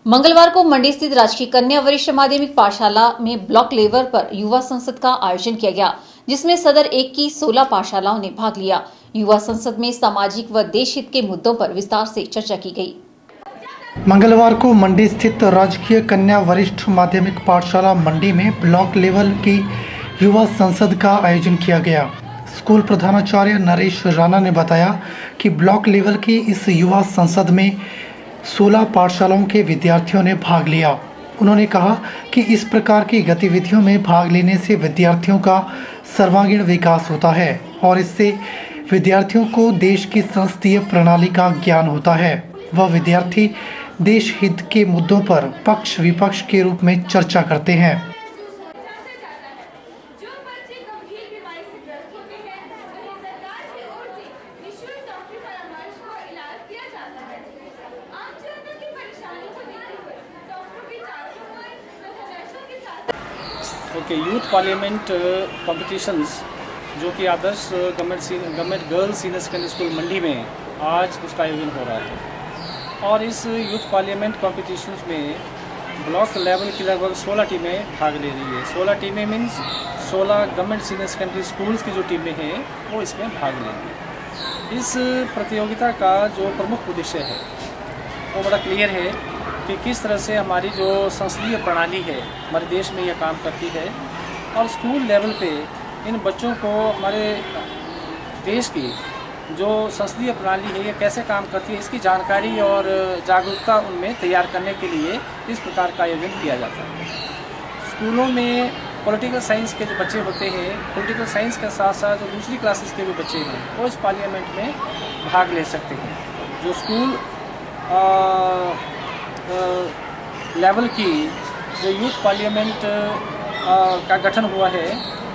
मंगलवार को मंडी स्थित राजकीय कन्या वरिष्ठ माध्यमिक पाठशाला में ब्लॉक लेवल पर युवा संसद का आयोजन किया गया, जिसमें सदर 1 की 16 पाठशालाओं ने भाग लिया। युवा संसद में सामाजिक व देश हित के मुद्दों पर विस्तार से चर्चा की गई। मंगलवार को मंडी स्थित राजकीय कन्या वरिष्ठ माध्यमिक पाठशाला मंडी में ब्लॉक लेवल की युवा संसद का आयोजन किया गया। स्कूल प्रधानाचार्य नरेश राणा ने बताया कि ब्लॉक लेवल की इस युवा संसद में 16 पाठशालाओं के विद्यार्थियों ने भाग लिया। उन्होंने कहा कि इस प्रकार की गतिविधियों में भाग लेने से विद्यार्थियों का सर्वांगीण विकास होता है और इससे विद्यार्थियों को देश की संसदीय प्रणाली का ज्ञान होता है। वह विद्यार्थी देश हित के मुद्दों पर पक्ष विपक्ष के रूप में चर्चा करते हैं। ओके, यूथ पार्लियामेंट कॉम्पिटिशन्स जो कि Adarsh government girls senior secondary school Mandi में आज उसका आयोजन हो रहा है। और इस यूथ पार्लियामेंट कॉम्पिटिशन्स में ब्लॉक लेवल की लगभग 16 टीमें भाग ले रही है। 16 टीमें means 16 government senior secondary schools की जो टीमें हैं वो इसमें भाग लेंगी। इस प्रतियोगिता का जो प्रमुख उद्देश्य है वो बड़ा क्लियर है कि किस तरह से हमारी जो संसदीय प्रणाली है हमारे देश में यह काम करती है और स्कूल लेवल पे इन बच्चों को हमारे देश की जो संसदीय प्रणाली है ये कैसे काम करती है इसकी जानकारी और जागरूकता उनमें तैयार करने के लिए इस प्रकार का आयोजन किया जाता है। स्कूलों में पॉलिटिकल साइंस के जो बच्चे होते हैं, पॉलिटिकल साइंस के साथ साथ जो दूसरी क्लासेस के भी बच्चे हैं वो इस पार्लियामेंट में भाग ले सकते हैं। जो स्कूल लेवल की जो यूथ पार्लियामेंट का गठन हुआ है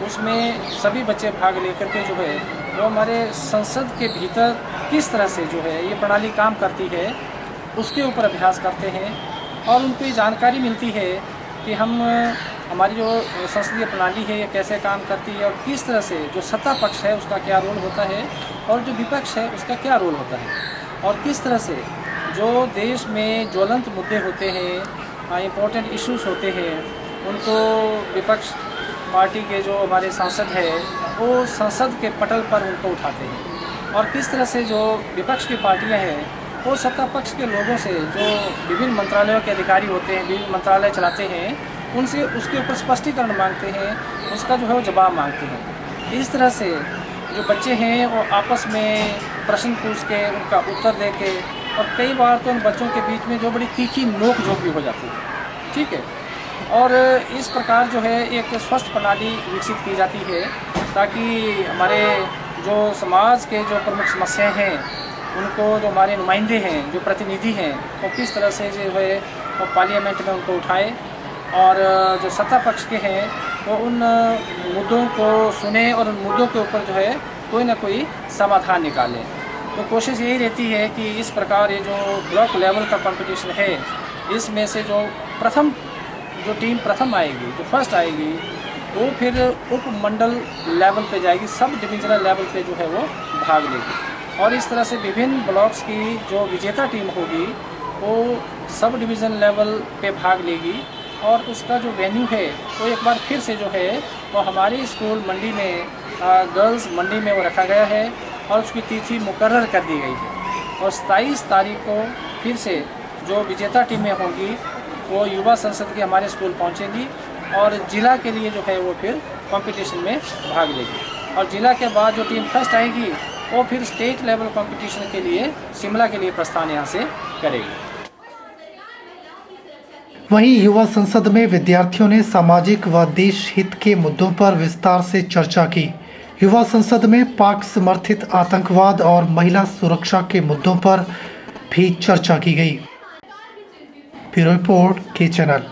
उसमें सभी बच्चे भाग लेकर के जो है वो हमारे संसद के भीतर किस तरह से जो है ये प्रणाली काम करती है उसके ऊपर अभ्यास करते हैं और उनको ये जानकारी मिलती है कि हमारी जो संसदीय प्रणाली है ये कैसे काम करती है और किस तरह से जो सत्ता पक्ष है उसका क्या रोल होता है और जो विपक्ष है उसका क्या रोल होता है और किस तरह से जो देश में ज्वलंत मुद्दे होते हैं, इम्पोर्टेंट इश्यूज होते हैं, उनको विपक्ष पार्टी के जो हमारे सांसद हैं वो संसद के पटल पर उनको उठाते हैं और किस तरह से जो विपक्ष की पार्टियां हैं वो सत्ता पक्ष के लोगों से जो विभिन्न मंत्रालयों के अधिकारी होते हैं, विभिन्न मंत्रालय चलाते हैं, उनसे उसके ऊपर स्पष्टीकरण मांगते हैं, उसका जो है वो जवाब मांगते हैं। इस तरह से जो बच्चे हैं वो आपस में प्रश्न पूछ के उनका उत्तर दे के और कई बार तो उन बच्चों के बीच में जो बड़ी तीखी नोक झोंक भी हो जाती है, ठीक है। और इस प्रकार जो है एक स्वस्थ प्रणाली विकसित की जाती है ताकि हमारे जो समाज के जो प्रमुख समस्याएं हैं उनको जो हमारे नुमाइंदे हैं, जो प्रतिनिधि हैं, वो किस तरह से जो है वो पार्लियामेंट में उनको उठाए और जो सत्ता पक्ष के हैं वो उन मुद्दों को सुने और उन मुद्दों के ऊपर जो है कोई ना कोई समाधान निकालें। तो कोशिश यही रहती है कि इस प्रकार ये जो ब्लॉक लेवल का कंपटीशन है इसमें से जो टीम प्रथम आएगी, जो फर्स्ट आएगी, वो फिर उप मंडल लेवल पे जाएगी, सब डिविजनल लेवल पे जो है वो भाग लेगी और इस तरह से विभिन्न ब्लॉक्स की जो विजेता टीम होगी वो सब डिवीज़न लेवल पे भाग लेगी और उसका जो वेन्यू है वो एक बार फिर से जो है वो हमारी स्कूल मंडी में गर्ल्स मंडी में वो रखा गया है और उसकी तिथि मुकर्रर कर दी गई है और 27 तारीख को फिर से जो विजेता टीमें होंगी वो युवा संसद के हमारे स्कूल पहुंचेंगी और ज़िला के लिए जो है वो फिर कंपटीशन में भाग लेगी और ज़िला के बाद जो टीम फर्स्ट आएगी वो फिर स्टेट लेवल कंपटीशन के लिए शिमला के लिए प्रस्थान यहाँ से करेगी। वहीं युवा संसद में विद्यार्थियों ने सामाजिक व देश हित के मुद्दों पर विस्तार से चर्चा की। युवा संसद में पाक समर्थित आतंकवाद और महिला सुरक्षा के मुद्दों पर भी चर्चा की गई। ब्यूरो रिपोर्ट के चैनल।